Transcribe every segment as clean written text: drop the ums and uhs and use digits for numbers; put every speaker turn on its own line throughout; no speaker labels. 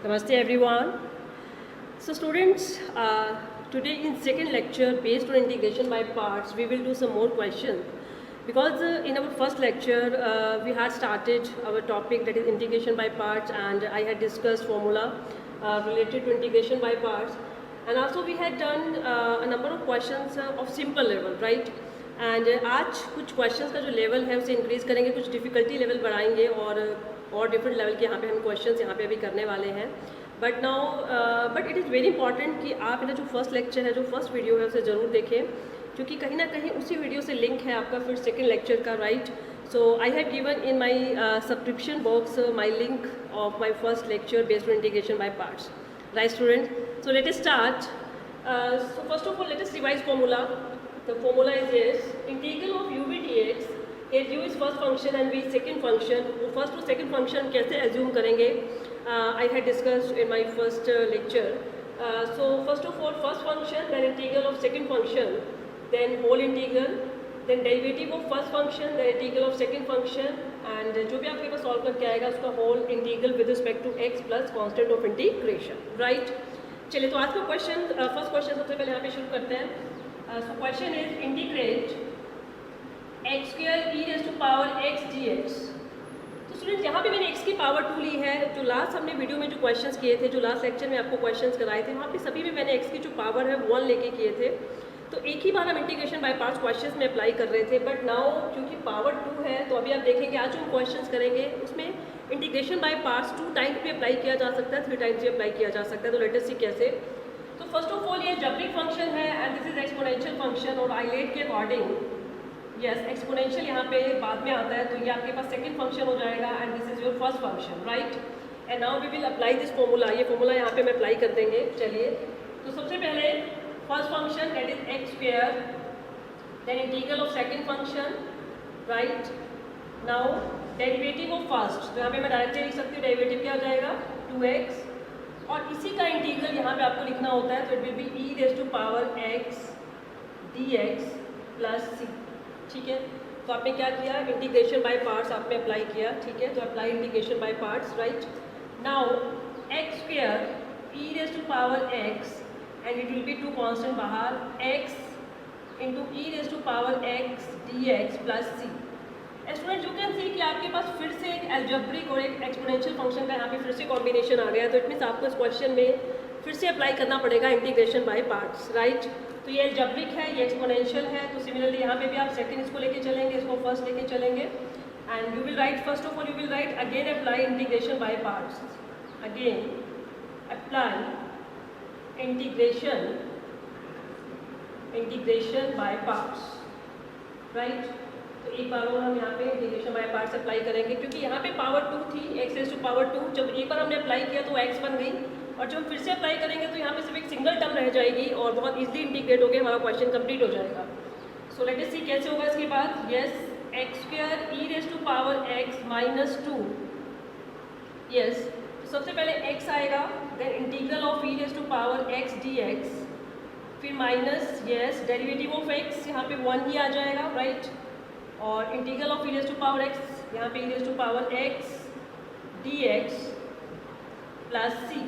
Namaste everyone. So students, today in second lecture based on integration by parts, we will do some more questions because in our first lecture we had started our topic, that is integration by parts, and I had discussed formula related to integration by parts, and also we had done a number of questions of simple level, right? And आज कुछ questions का जो level है उसे increase करेंगे, कुछ difficulty level बढ़ाएंगे और डिफरेंट लेवल के यहाँ पे हम क्वेश्चंस यहाँ पे अभी करने वाले हैं. But it is very important कि आप मेरा जो फर्स्ट लेक्चर है, जो फर्स्ट वीडियो है, उसे ज़रूर देखें, क्योंकि कहीं ना कहीं उसी वीडियो से लिंक है आपका फिर सेकेंड लेक्चर का, right? So I have given in my subscription box my link of my first lecture based on integration by parts, right student? So let us start. So first of all, let us revise formula. The formula is this: integral of u by dx, here u is first function and v is second function. वो first और second function कैसे assume करेंगे? I had discussed in my first lecture. So first of all, first function, then integral of second function, then whole integral, then derivative of first function, then integral of second function, and जो भी आपके पास solve करके आएगा उसका whole integral with respect to x plus constant of integration, right? चलिए, तो आज का क्वेश्चन, फर्स्ट क्वेश्चन सबसे पहले यहाँ पे शुरू करते हैं. So question is integrate x square e raise to power x d x. तो स्टूडेंट, यहाँ पे मैंने x की पावर 2 ली है. जो लास्ट हमने वीडियो में जो क्वेश्चंस किए थे, जो लास्ट लेक्चर में आपको क्वेश्चंस कराए थे, वहाँ पे सभी में मैंने x की जो पावर है 1 लेके किए थे. तो एक ही बार हम इंटीग्रेशन बाय पार्ट्स क्वेश्चंस में अप्लाई कर रहे थे, बट नाउ क्योंकि पावर 2 है, तो अभी आप देखेंगे आज जो हम क्वेश्चंस करेंगे उसमें इंटीग्रेशन बाय पार्ट्स 2 टाइम्स भी अप्लाई किया जा सकता है, 3 टाइम्स भी अप्लाई किया जा सकता है. तो लेट अस सी कैसे. तो फर्स्ट ऑफ ऑल, ये जब्रिक फंक्शन है and this is exponential function, और आइलेट के अकॉर्डिंग यस एक्सपोनेंशियल यहाँ पे बाद में आता है, तो ये आपके पास सेकंड फंक्शन हो जाएगा and this is your first function, right? And now we will apply this formula. ये फॉर्मूला यहाँ पे हम अप्लाई कर देंगे. चलिए, तो सबसे पहले first function that is x square, then integral of second function, right? Now derivative of first, तो यहाँ पे मैं डायरेक्टली लिख सकती हूँ डेरिवेटिव क्या हो जाएगा 2x, और इसी का इंटीग्रल यहाँ पे आपको लिखना होता है, तो it will be e raise to power x d x plus c. ठीक है, तो आपने क्या किया, इंटीग्रेशन बाय पार्ट्स आपने अप्लाई किया. ठीक है, तो apply integration by parts, right? Now x square e raise to power x and it will be 2 constant बाहर, x into e raise to power x d x plus c. Student, you can see कि आपके पास फिर से एक algebraic और एक exponential function का यहाँ पे फिर से कॉम्बिनेशन आ गया. तो इट मीन्स आपको इस क्वेश्चन में फिर से अप्लाई करना पड़ेगा इंटीग्रेशन बाय पार्ट्स, राइट? तो ये एल्जेब्रिक है, ये एक्सपोनेंशियल है, तो सिमिलरली यहाँ पे भी आप सेकंड इसको लेके चलेंगे, इसको फर्स्ट लेके चलेंगे, and you will write first of all you will write again apply integration by parts, again apply integration by parts, right? तो एक बार और हम यहाँ पे इंटीग्रेशन बाय पार्ट्स अप्लाई करेंगे, क्योंकि यहाँ पे पावर 2 थी, x रेज़ टू पावर 2. जब एक बार हमने अप्लाई किया तो x बन गई, और जब हम फिर से अप्लाई करेंगे तो यहाँ पे सिर्फ एक सिंगल टर्म रह जाएगी और बहुत इजीली इंटीग्रेट होकर हमारा क्वेश्चन कंप्लीट हो जाएगा. सो लेट अस सी कैसे होगा इसके बाद. Yes, x square e raise to power x minus 2. Yes, तो सबसे पहले x आएगा, then integral of e raise to power x d x, फिर minus yes derivative of x, यहाँ पे 1 ही आ जाएगा, राइट? और integral of e raise to power x, यहाँ पे e raise to power x d x plus c.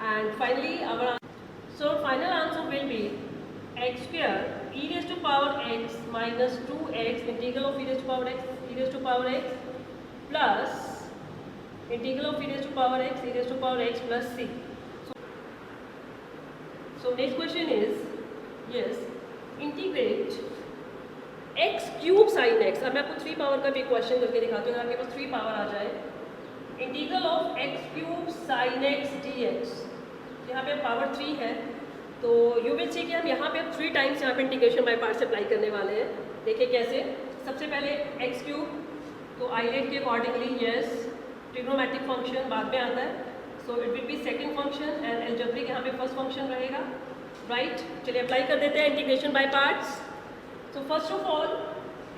And finally our final answer will be x square e raise to power x minus 2x integral of e raise to power x plus integral of e raise to power x plus c. So next question is yes integrate x cube sine x. अब मैं आपको 3 power का भी question करके दिखाती हूँ. अगर आपके पास 3 पावर आ जाए, integral of x cube sine x d x, यहाँ पे पावर 3 है, तो यू विल सी कि हम यहाँ पे अब 3 टाइम्स यहाँ पे इंटीग्रेशन बाय पार्ट्स अप्लाई करने वाले हैं. देखिए कैसे. सबसे पहले एक्स क्यूब, तो आइलेट के अकॉर्डिंगली यस ट्रिग्नोमेट्रिक फंक्शन बाद में आता है, सो it will be second function and algebraic यहाँ पे फर्स्ट फंक्शन रहेगा, राइट? चलिए अप्लाई कर देते हैं integration by parts. So first of all,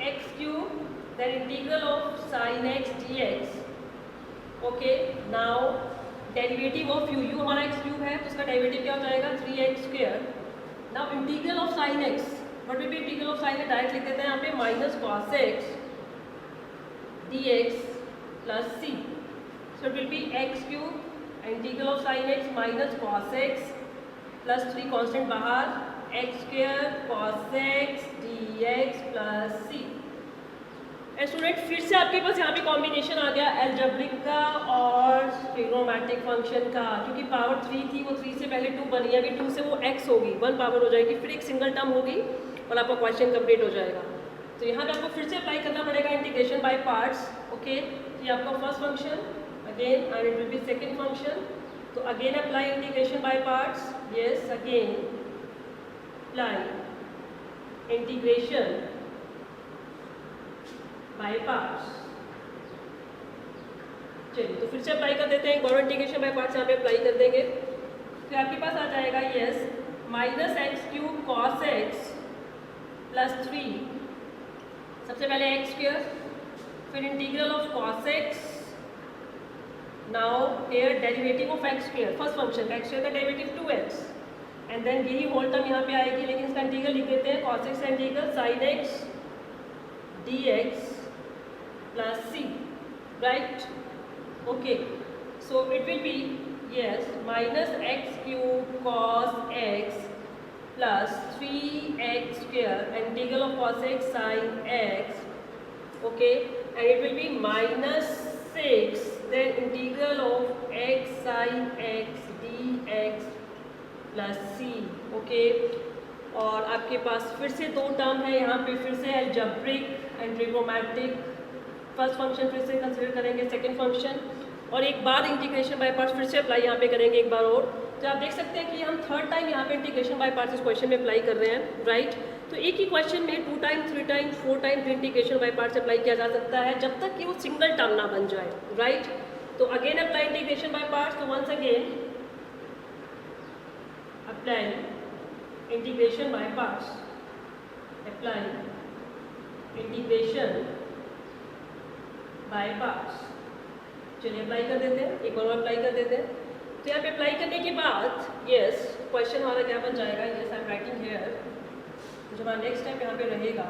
x cube, then integral of sin x dx. Okay, now derivative of u हमारा x cube है, तो उसका डेरिवेटिव क्या हो जाएगा 3x square. Now integral of sin x, what will be integral of sin x? Direct लिख देते हैं यहाँ पे minus cos x dx plus c. So it will be x cube integral of sine x minus cos x plus 3 constant बाहर x square cos x d x plus c. Student फिर से आपके पास यहाँ पे कॉम्बिनेशन आ गया algebraic का और trigonometric function का, क्योंकि पावर 3 थी वो 3 से पहले 2 बनी है, अभी 2 से वो x होगी 1 पावर हो जाएगी, फिर एक सिंगल टर्म होगी और आपका क्वेश्चन कंप्लीट हो जाएगा। तो यहाँ पे आपको फिर से अप्लाई करना पड़ेगा इंटीग्रेशन बाय पार्ट्स। ओके, ये आपका first function again and it will be second function. तो again apply integration by parts. Yes, again apply integration by parts. चलिए तो फिर से अप्लाई कर देते हैं, एक और इंटीग्रेशन बाय पार्ट्स यहाँ पे अप्लाई कर देंगे। तो आपके पास आ जाएगा yes minus x cube cos x plus 3, सबसे पहले एक्स स्क्वायर, फिर integral of cos x, now here derivative of x square, first function का एक्स स्क्वायर का डेरिवेटिव 2x, एंड देन यही होल टर्म यहाँ पे आएगी, लेकिन इसका इंटीग्रल लिख देते हैं cos x integral sign x d x plus c, right? Okay, so it will be yes minus x cube cos x plus 3x square integral of cos x sin x, okay, and it will be minus 6 then integral of x sin x dx plus c, okay। और आपके पास फिर से दो term है यहाँ पे, फिर से algebraic and trigonometric. First function फिर से कंसिडर करेंगे, सेकंड फंक्शन, और एक बार इंटीग्रेशन बाय पार्ट्स फिर से अप्लाई यहाँ पे करेंगे एक बार और। तो आप देख सकते हैं कि हम थर्ड टाइम यहाँ पे इंटीग्रेशन बाय पार्ट्स इस क्वेश्चन में अप्लाई कर रहे हैं, राइट। तो एक ही क्वेश्चन में 2 time 3 time 4 time integration by parts apply किया जा सकता है जब तक कि वो सिंगल टर्म ना बन जाए, राइट। तो again apply integration by parts. तो once again apply integration by parts, apply integration by parts. चलिए अप्लाई कर देते हैं, एक और अप्लाई कर देते हैं। तो यहाँ पे अप्लाई करने के बाद यस क्वेश्चन हमारा क्या बन जाएगा, yes I am writing here. तो जब हमारा नेक्स्ट स्टेप यहाँ पे रहेगा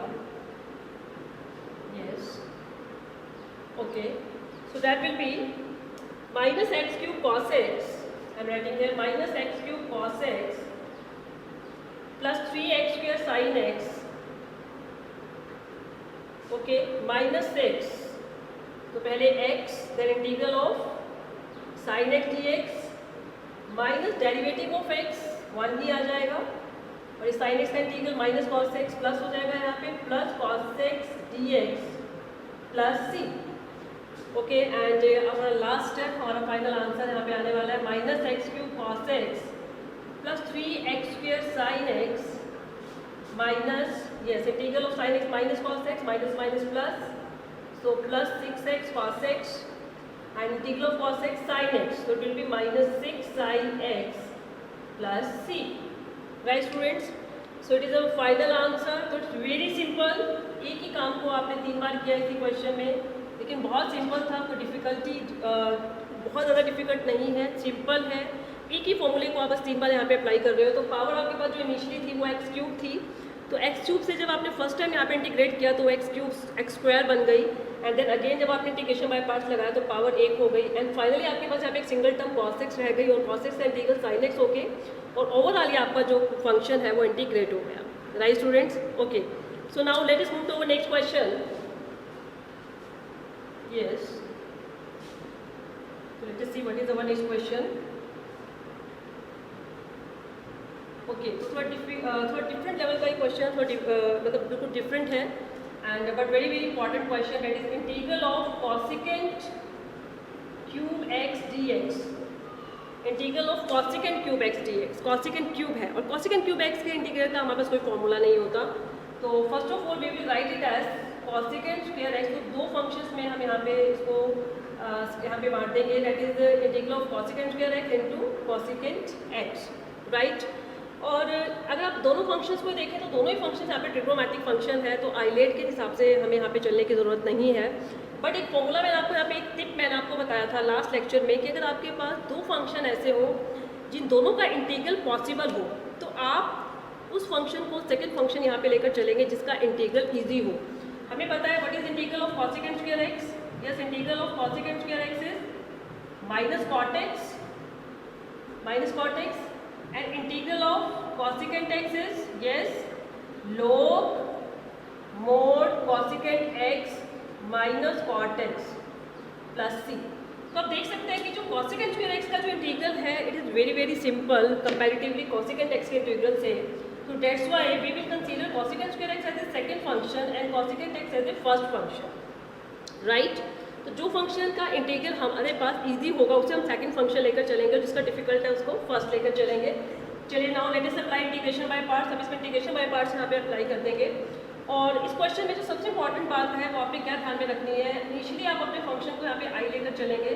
yes okay, so that will be minus x cube cos x, I am writing here minus x cube cos x plus 3x square sine x, okay, minus 6, तो पहले x then integral of sine x d x minus derivative of x 1 ही आ जाएगा, और इस sine x का integral minus cos x plus हो जाएगा यहाँ पे plus cos x d x plus c, okay. And हमारा लास्ट स्टेप, हमारा फाइनल आंसर यहाँ पे आने वाला है minus x cube cos x plus 3x square sine x minus yes integral of sine x minus cos x minus minus plus, so plus 6x cos x and integral of cos x sin x, so it will be minus 6 sin x plus c, right students? So it is a final answer। तो it's very simple, एक ही काम को आपने 3 बार किया इसी question में, लेकिन बहुत सिंपल था, कोई डिफ़िकल्टी बहुत ज़्यादा डिफ़िकल्ट नहीं है, सिंपल है। एक ही फॉर्मूले को आप बस 3 बार यहाँ पे अप्लाई कर रहे हो। तो पावर आपके पास जो इनिशियली थी वो एक्स क्यूब थी, तो एक्स क्यूब से जब आपने फर्स्ट टाइम यहाँ पे इंटीग्रेट किया तो एक्स क्यूब एक्स स्क्वायर बन गई, एंड देन अगेन जब आपने इंटीग्रेशन बाय पार्ट्स लगाया तो पावर 1 हो गई, एंड फाइनली आपके पास यहाँ पे एक सिंगल टर्म कॉस एक्स रह गई और कॉस एक्स का इंटीग्रल साइन एक्स होके और ओवरऑल ये आपका जो फंक्शन है वो इंटीग्रेट हो गया, right students? Okay, so now let us move to our next question. Yes, so let us see what is our next question। Okay, तो थोड़ा डिफरेंट लेवल का ही क्वेश्चन, मतलब बिल्कुल डिफरेंट है, and but very very important question, that is integral of cosecant cube x d x, integral of cosecant cube x d x. Cosecant cube है और cosecant cube x के integral का हमारे पास कोई फॉर्मूला नहीं होता, तो first of all we will write it as cosecant square x. तो 2 फंक्शंस में हम यहाँ पे इसको यहाँ पे बांट देंगे, that is integral of cosecant square x into cosecant x, right. और अगर आप दोनों फंक्शंस को देखें तो दोनों ही फंक्शंस यहाँ पे ट्रिग्नोमेट्रिक फंक्शन है, तो आइलेट के हिसाब से हमें यहाँ पे चलने की ज़रूरत नहीं है। बट एक फॉर्मूला मैंने आपको यहाँ पे एक टिप मैंने आपको बताया था लास्ट लेक्चर में कि अगर आपके पास 2 फंक्शन ऐसे हो जिन दोनों का इंटीग्रल पॉसिबल हो, तो आप उस फंक्शन को सेकेंड फंक्शन यहाँ पे लेकर चलेंगे जिसका इंटीग्रल ईजी हो। हमें पता है what is integral of cosecant square x, yes integral of cosecant square x is minus cot x minus cot x, and integral of cosecant x is yes log mod cosecant x minus cot x plus c. तो आप देख सकते हैं कि जो cosecant square x का जो integral है it is very simple comparatively cosecant x के इंटीग्रल से. So that's why we will consider cosecant square x as a second function and cosecant x as a first function, right? तो जो function का integral हमारे पास easy होगा उसे हम second function लेकर चलेंगे, जिसका डिफिकल्ट है उसको फर्स्ट लेकर चलेंगे. चलिए now let us apply integration by parts. अब इसमें इंटीग्रेशन बाय पार्ट्स यहाँ पे अप्लाई कर देंगे. और इस क्वेश्चन में जो सबसे इंपॉर्टेंट बात है वो आपने क्या ध्यान में रखनी है, इनिशियली आप अपने फंक्शन को यहाँ पे आई लेकर चलेंगे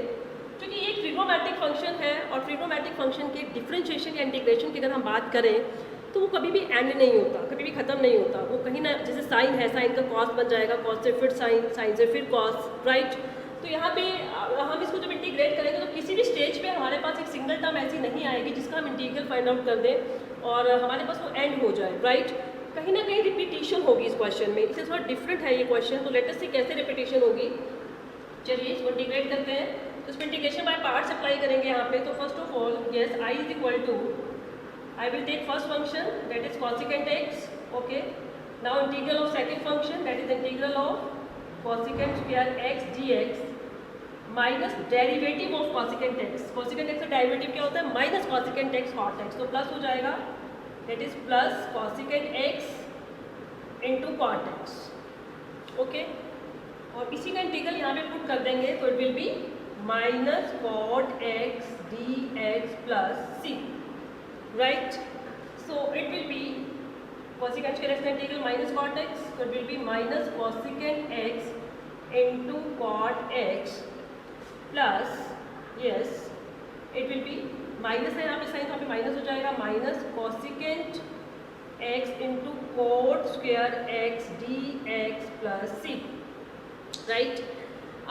क्योंकि ये एक ट्रिग्नोमेट्रिक फंक्शन है और ट्रिग्नोमेट्रिक फंक्शन के डिफरेंशिएशन या इंटीग्रेशन की अगर हम बात करें तो वो कभी भी एंड नहीं होता, कभी भी खत्म नहीं होता. वो कहीं ना, जैसे साइन है, साइन का कॉस बन जाएगा, कॉस से फिर साइन, साइन से फिर कॉस, राइट. तो यहाँ पे हम इसको जब इंटीग्रेट करेंगे तो किसी भी स्टेज पे हमारे पास एक सिंगल टर्म ऐसी नहीं आएगी जिसका हम इंटीग्रल फाइंड आउट कर दें और हमारे पास वो एंड हो जाए, राइट. कहीं ना कहीं रिपीटिशन होगी इस क्वेश्चन में, इससे थोड़ा डिफरेंट है ये क्वेश्चन. तो लेट अस सी कैसे रिपीटिशन होगी. चलिए इसको इंटीग्रेट करते हैं. तो इसमें इंटीग्रेशन बाय पार्ट्स अप्लाई करेंगे यहाँ पे. तो first of all yes I is equal to, I will take first function that is cosecant x, okay. Now integral of second function that is integral of cosecant square x dx minus derivative of cosecant x. Cosecant x का derivative क्या होता है? Minus cosecant x cot x. तो plus हो जाएगा, that is plus cosecant x into cot x, okay. और इसी का इंटीग्रल यहाँ पे पुट कर देंगे तो it will be minus cot x dx plus c. Right, so it will be cosecant square x integral minus cot x, so it will be minus cosecant x into cot x plus yes it will be minus है यहाँ पे sign, यहाँ पे minus हो जाएगा, minus cosecant x into cot square x dx plus c, right.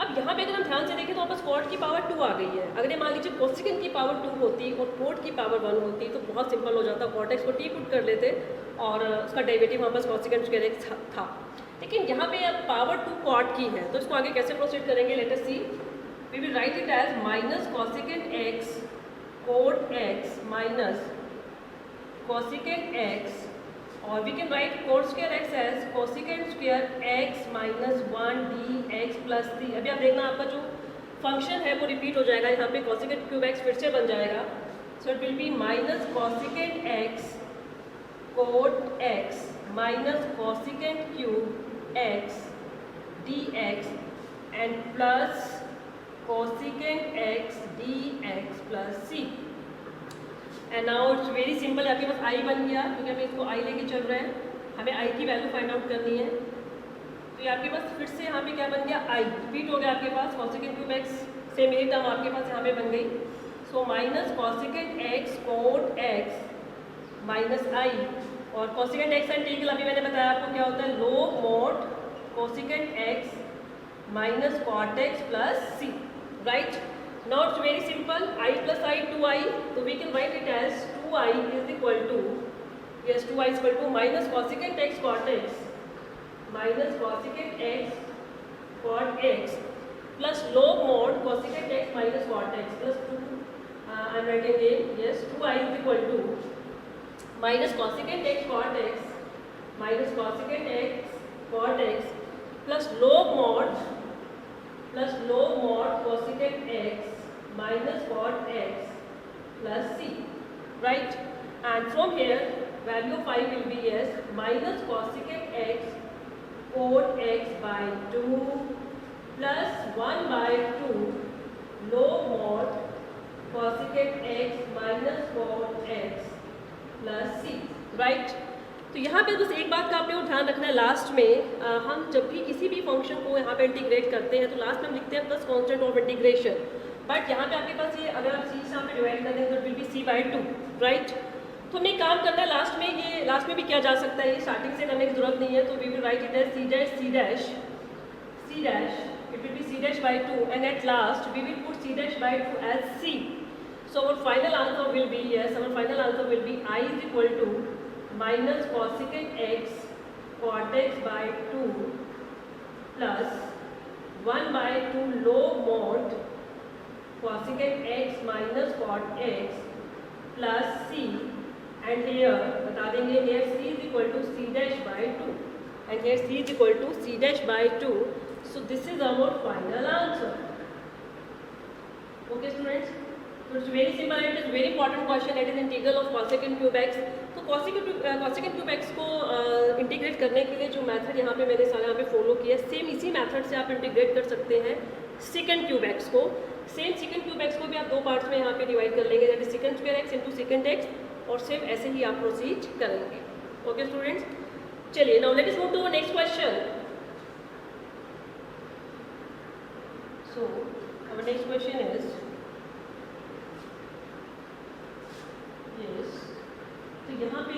अब यहाँ पे अगर हम ध्यान से देखें तो वापस कॉट की पावर 2 आ गई है. अगर ये मान लीजिए कोसिकेंट की पावर 2 होती और कोट की पावर 1 होती तो बहुत सिंपल हो जाता, कॉट एक्स को टी पुट कर लेते और उसका डेरिवेटिव वापस कोसिकेंट स्क्वायर एक्स था. लेकिन यहाँ पे अब पावर 2 कॉट की है तो इसको आगे कैसे प्रोसीड करेंगे, let us see. We will write it as minus cosecant x cot x minus cosecant x, और we can write cot square x as cosecant square x minus 1 d x plus c. अभी आप देखना आपका जो function है वो repeat हो जाएगा, यहाँ पे कोसिकेंट क्यूब एक्स फिर से बन जाएगा. So it will be minus cosecant x cot x minus cosecant cube x d x and plus cosecant x d x plus c. And now it's very simple. आपके पास आई बन गया क्योंकि हम इसको आई लेके चल रहे हैं, हमें आई की वैल्यू फाइंड आउट करनी है. तो ये आपके पास फिर से यहाँ पे क्या बन गया, आई रिपीट हो गया आपके पास. कोसिकेंट क्यूब एक्स से मेरी टर्म आपके पास यहाँ पे बन गई. So minus cosecant x cot x minus I, और कोसिकेंट एक्स इंटीग्रल अभी मैंने बताया आपको क्या होता है, log mod cosecant x minus cot x plus c, right. Now it's very simple, I plus I 2i, so we can write it as 2i is equal to, yes 2i is equal to minus cosecant x cot x minus cosecant x cot x plus log mod cosecant x minus cot x plus 2, I am writing again, yes 2i is equal to minus cosecant x cot x minus cosecant x cot x plus log mod cosecant x minus cot x plus c, right. And from here value of I will be yes minus cosecant x cot x by 2 plus 1 by 2 log mod cosecant x minus cot x plus c, right. तो यहाँ पे बस एक बात का आपने ध्यान रखना है, लास्ट में हम जब भी किसी भी फंक्शन को यहाँ पे इंटीग्रेट करते हैं तो लास्ट में हम लिखते हैं plus constant of integration. But यहाँ पे आपके पास ये अगर आप सी यहाँ पे डिवाइड कर देंगे तो will be c by 2, right. तो हमें काम करना है लास्ट में, ये लास्ट में भी किया जा सकता है, ये स्टार्टिंग से करने की जरूरत नहीं है. तो we will write it as c dash it will be c dash by 2 and at last we will put c dash by 2 as c. So our final answer will be yes our final answer will be I is equal to minus cosecant x cot x by 2 plus 1 by 2 log mod cosecant x minus cot x plus c and here बता देंगे here c is equal to c dash by 2 and here c is equal to c dash by 2. So this is our final answer. Okay students, so it's very simple and it is very important question. It is integral of cosecant cube x. तो cosecant cube x को integrate करने के लिए जो method यहाँ पे मैंने सारा यहाँ पे फॉलो किया, सेम इसी मेथड से आप इंटीग्रेट कर सकते हैं secant क्यूब x को. सेम secant क्यूब x को भी आप दो पार्ट्स में यहाँ पे डिवाइड कर लेंगे, that is secant square x into secant x, और सेम ऐसे ही आप प्रोसीड करेंगे. ओके स्टूडेंट्स, चलिए now let us move to next question. So our next question is yes. तो यहाँ पे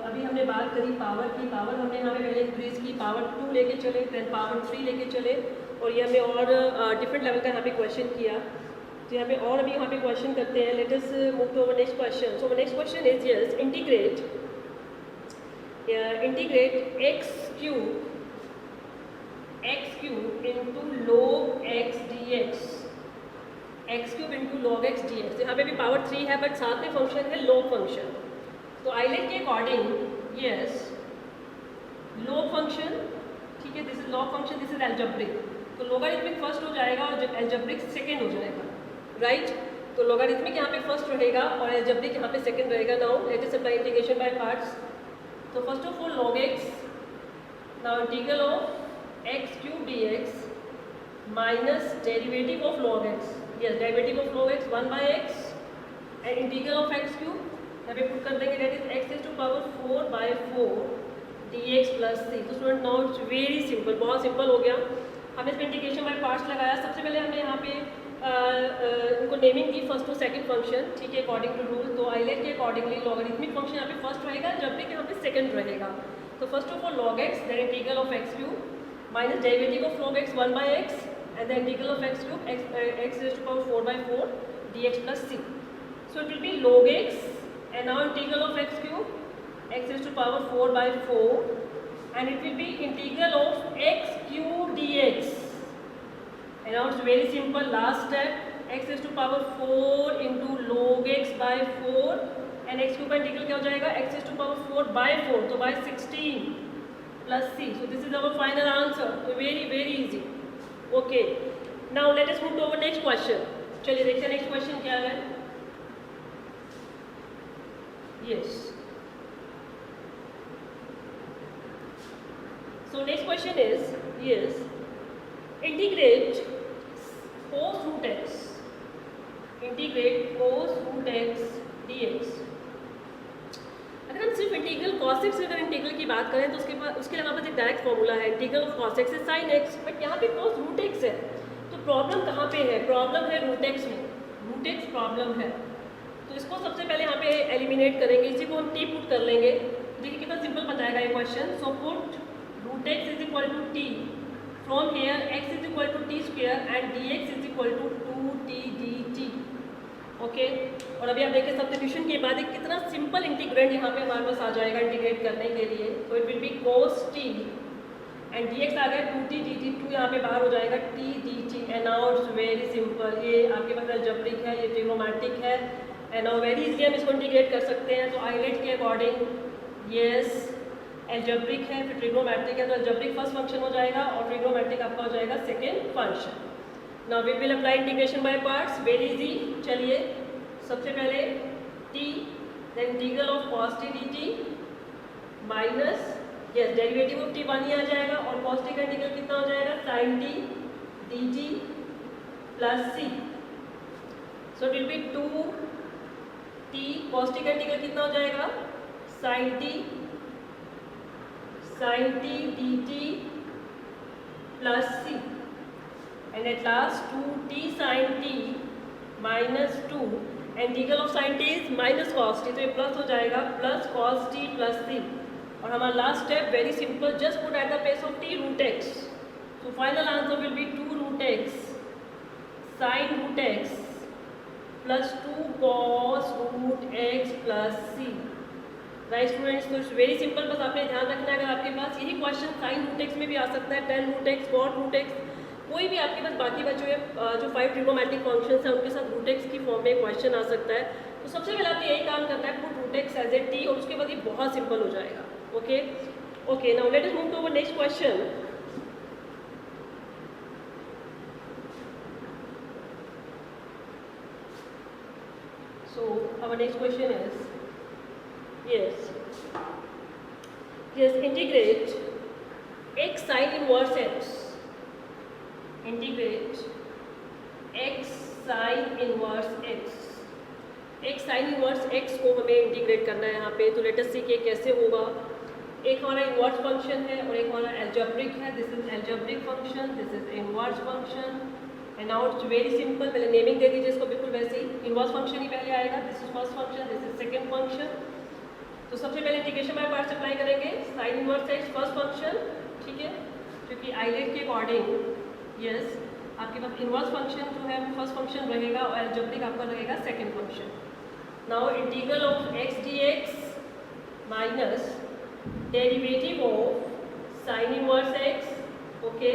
अभी हमने बात करी पावर की. पावर हमने यहाँ पे पहले इंक्रीज की, पावर 2 लेके चले, देन पावर 3 लेके चले, और ये हमने और डिफरेंट लेवल का यहाँ पे क्वेश्चन किया. तो यहाँ पे और अभी यहाँ पे क्वेश्चन करते हैं. Let us move to our next question. So next question is yes, integrate x cube into log x dx. x cube into log x dx. यहाँ पे भी पावर 3 है बट साथ में फंक्शन है log फंक्शन. तो आइलेट के according yes log function, ठीक है, this is log function, this is algebraic. तो लोगारिथमिक फर्स्ट हो जाएगा और एल्जेब्रिक सेकंड हो जाएगा, राइट. तो लोगारिथमिक यहाँ पे फर्स्ट रहेगा और एल्जेब्रिक यहाँ पे सेकंड रहेगा. Now let us apply integration by parts. तो first of all log x, now integral of x cube dx minus derivative of log x. Yes, derivative of log x 1 by x and integral of x cube यहाँ पे put कर देंगे, that is x is to power 4 by 4 dx plus c. तो student now it's very simple, बहुत simple हो गया. हमने इसमें इंटीग्रेशन बाय पार्ट्स लगाया. सबसे पहले हमने यहाँ पे उनको नेमिंग दी फर्स्ट टू सेकंड फंक्शन, ठीक है, अकॉर्डिंग टू रूल. तो आइलेट के अकॉर्डिंगली लॉगरिथमिक फंक्शन यहाँ पे फर्स्ट रहेगा, जबकि यहाँ पे सेकंड रहेगा. तो first of all log x, then integral of x cube minus derivative of log x 1 by x and the integral of x cube x raised to power 4 by 4 dx plus c. So it will be log x and now integral of x cube x raised to power 4 by 4 and it will be integral of x cube dx. And now it's very simple, last step, x raised to power 4 into log x by 4 and x cube का integral क्या हो जाएगा, x raised to power 4 by 4, तो by 16 plus c. So this is our final answer. So very easy. Okay. Now let us move to our next question. चलिए देखते हैं next question क्या है. Yes. So next question is yes. Integrate cos root x. Integrate cos root x dx. अगर हम सिर्फ integral cos x अगर integral की बात करें तो उसके लिए हमारे पास एक डायरेक्ट फॉर्मूला है, integral of cos x is sin x. But यहाँ पे cos root x है, तो प्रॉब्लम कहाँ पे है? प्रॉब्लम है root x में, root x प्रॉब्लम है. तो इसको सबसे पहले यहाँ पे एलिमिनेट करेंगे, इसी को हम t पुट कर लेंगे. देखिए कितना सिंपल बताएगा ये question. So put root x is equal to t, from here x is equal to t square and dx is equal to 2t dt. Okay. और अभी आप देखिए सब्स्टिट्यूशन के बाद एक कितना सिंपल इंटीग्रेंड यहाँ पे हमारे पास आ जाएगा इंटीग्रेट करने के लिए. तो it will B cos t and dx आ गया 2t dt, 2 यहाँ पे बाहर हो जाएगा t dt. And now it's very simple, ये आपके पास अलजेब्रिक है, ये ट्रिग्नोमेट्रिक है, एंड नाउ वेरी इजीली हम इसको इंटीग्रेट कर सकते हैं. तो आइलेट के अकॉर्डिंग यस अलजेब्रिक है, फिर ट्रिग्नोमेट्रिक है, तो अलजेब्रिक फर्स्ट फंक्शन हो जाएगा और ट्रिग्नोमेट्रिक आपका हो जाएगा second function. Now we will apply integration by parts, very easy. चलिए सबसे पहले t, then integral of cos t dt minus yes derivative of t 1 ही आ जाएगा और cos t का इंटीग्रल कितना हो जाएगा, sin t dt plus c. So it will B 2t cos t का इंटीग्रल कितना हो जाएगा, sin t dt plus c. And at last 2t sin t minus 2 integral of sin t is minus cos t, तो ये plus हो जाएगा plus cos t plus c. और हमारा last step very simple, just put at the place of t root x. So final answer will be 2 root x sin root x plus 2 cos root x plus c. Right students, तो very simple, बस आपने ध्यान रखना है अगर आपके पास यही question sin root x में भी आ सकता है, tan root x, cot root x, कोई भी आपके पास बाकी बच्चों जो 5 ट्रिग्नोमेट्रिक फंक्शंस हैं उनके साथ रूट एक्स की फॉर्म में क्वेश्चन आ सकता है. तो सबसे पहले आपने यही काम करना है, put root x as a t, और उसके बाद ये बहुत सिंपल हो जाएगा. Okay okay, now let us move to our next question. So our next question is, yes, integrate x sin inverse x, integrate x sin inverse x, x sin inverse x को हमें integrate करना है यहाँ पे. तो late us सी कि कैसे होगा. एक हमारा इन्वर्स फंक्शन है और एक हमारा एल्जेब्रिक है. This is algebraic function, this is inverse function. And now it's very simple. पहले नेमिंग दे दीजिए इसको बिल्कुल वैसे ही. इन्वर्स फंक्शन ही पहले आएगा. This is first function, this is second function. तो सबसे पहले इंटीग्रेशन बाय पार्ट्स अप्लाई करेंगे. Sign inverse x first function, ठीक है, क्योंकि आइलेट के अकॉर्डिंग यस आपके पास इन्वर्स फंक्शन जो है वो फर्स्ट फंक्शन रहेगा और एल्जेब्रिक आपका रहेगा second function. Now integral of x d x minus derivative of sine inverse x. Okay,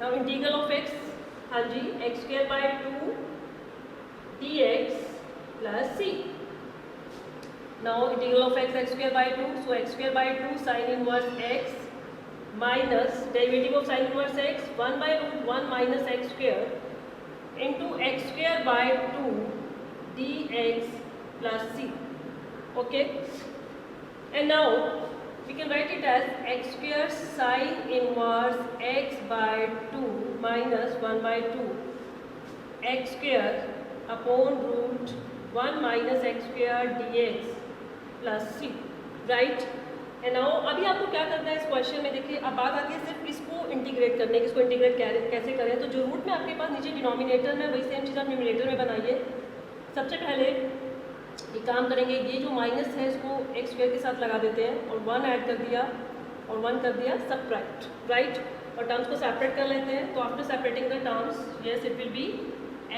now integral of x, हाँ जी, x square by 2 d x plus c. Now integral of x square by 2, so x square by 2 sine inverse x minus derivative of sine inverse x 1 by root 1 minus x square into x square by 2 d x plus c. Okay, and now we can write it as x square sin inverse x by 2 minus 1 by 2 x square upon root 1 minus x square dx plus c, right? And now अभी आपको क्या करना है इस question में. देखिए अब बात आती है सिर्फ इसको इंटीग्रेट करने की. इसको इंटीग्रेट कैसे करें. तो जो रूट में आपके पास नीचे डिनोमिनेटर में, वही सेम चीज़ आप न्यूमिनेटर में बनाइए. सबसे पहले ये काम करेंगे, ये जो माइनस है इसको एक्स स्क्वायर के साथ लगा देते हैं और 1 ऐड कर दिया और 1 कर दिया सबट्रैक्ट, राइट, और टर्म्स को सेपरेट कर लेते हैं. तो after separating the terms, yes it will be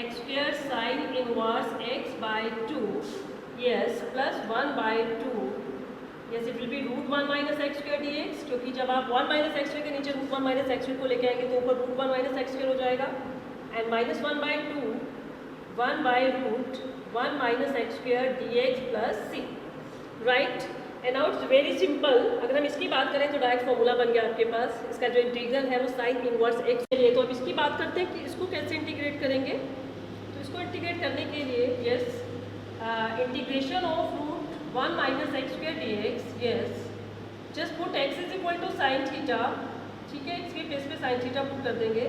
x square sine inverse x by 2, yes, plus 1 by 2, yes it will be root 1 minus x square d x, क्योंकि जब आप 1 minus x square के नीचे root 1 minus x square को लेके आएंगे तो ऊपर रूट 1 माइनस एक्स स्क्वायर हो जाएगा. And minus 1 by 2 1 by root 1 minus x square d x plus c, right. And now it's very simple. अगर हम इसकी बात करें तो डायरेक्ट फॉर्मूला बन गया आपके पास. इसका जो इंटीग्रल है वो साइन इनवर्स एक्स के लिए. तो अब इसकी बात करते हैं कि इसको कैसे इंटीग्रेट करेंगे. तो इसको इंटीग्रेट करने के लिए yes integration of root 1 minus x square d x, yes, just put x is equal to sine theta, ठीक है, इसके बेस पे साइन थीटा पुट कर देंगे.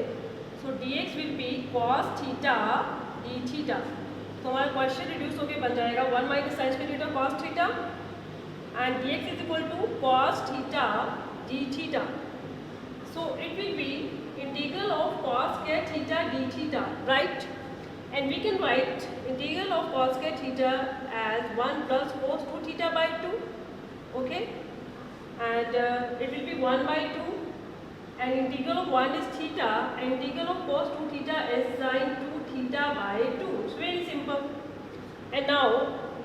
So d x will be cos theta d theta. तो हमारा question reduce होकर बन जाएगा 1 minus sine square theta cos theta and d x is equal to cos theta d theta. So it will be integral of cos square theta d theta, right. And we can write integral of cos square theta as 1 plus cos 2 theta by 2, okay, and it will B 1 by 2 and integral of 1 is theta and integral of cos 2 theta is sin 2 theta by 2. It's very simple. And now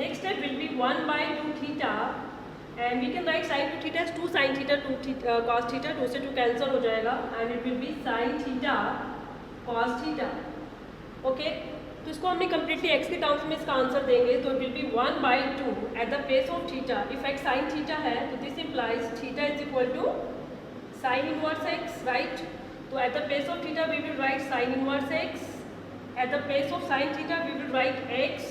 next step will be 1 by 2 theta and we can write sin 2 theta as 2 sin theta 2 theta cos theta, 2 से 2 cancel हो जाएगा and it will be sin theta cos theta. Okay, तो इसको हमने completely x के terms में इसका answer देंगे. तो it will be 1 by 2 at the place of theta. If x sin theta है तो this implies theta is equal to sin inverse x, right. So at the place of theta we will write sin inverse x, at the place of sin theta we will write x,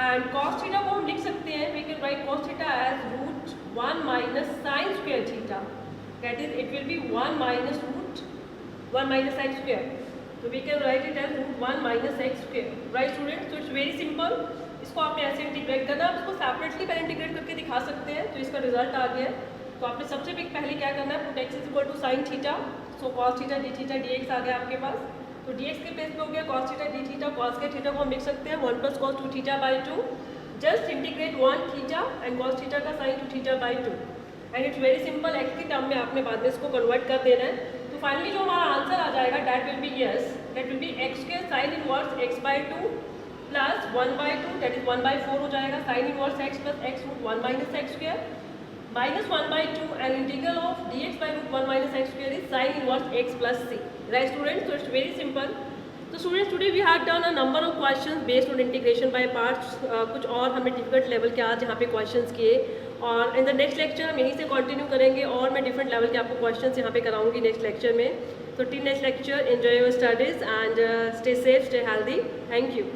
and cos theta को हम लिख सकते हैं, we can write cos theta as root 1 minus sin square theta, that is it will be 1 minus root 1 minus x square. So we can write it as root 1 minus x square, right students. So it's very simple. इसको आपने ऐसे integrate करना, आप इसको separately पहले integrate करके दिखा सकते हैं. तो इसका रिजल्ट आ गया. तो आपने सबसे पहले क्या करना है, put x is equal to sine theta, so cos theta d theta d x आ गया आपके पास. तो डी एक्स के बेस पे हो गया cos theta d theta. Cos के थीटा को हम लिख सकते हैं 1 plus cos 2 theta by 2. Just integrate 1 theta and cos theta का sine 2 theta by 2. And it's very simple. X के टर्म में आपने बाद में इसको कन्वर्ट कर देना है. तो फाइनली जो हमारा आंसर आ जाएगा that will be yes, that will be x square sine inverse x by 2 plus 1 by 2, that is 1 by 4 हो जाएगा. Sine inverse x plus x root 1 minus x square minus 1 by 2 and integral of dx by root 1 minus x square is sin inverse x plus c, right students. So it's very simple. तो So students, today we have done a number of questions based on integration by parts. कुछ और हमने difficult level के आज यहाँ पे questions किए, और इन द नेक्स्ट लेक्चर हम यहीं से कंटिन्यू करेंगे और मैं डिफरेंट लेवल के आपको क्वेश्चंस यहाँ पे कराऊंगी नेक्स्ट लेक्चर में. So till next lecture, enjoy your studies and stay safe, stay healthy. Thank you.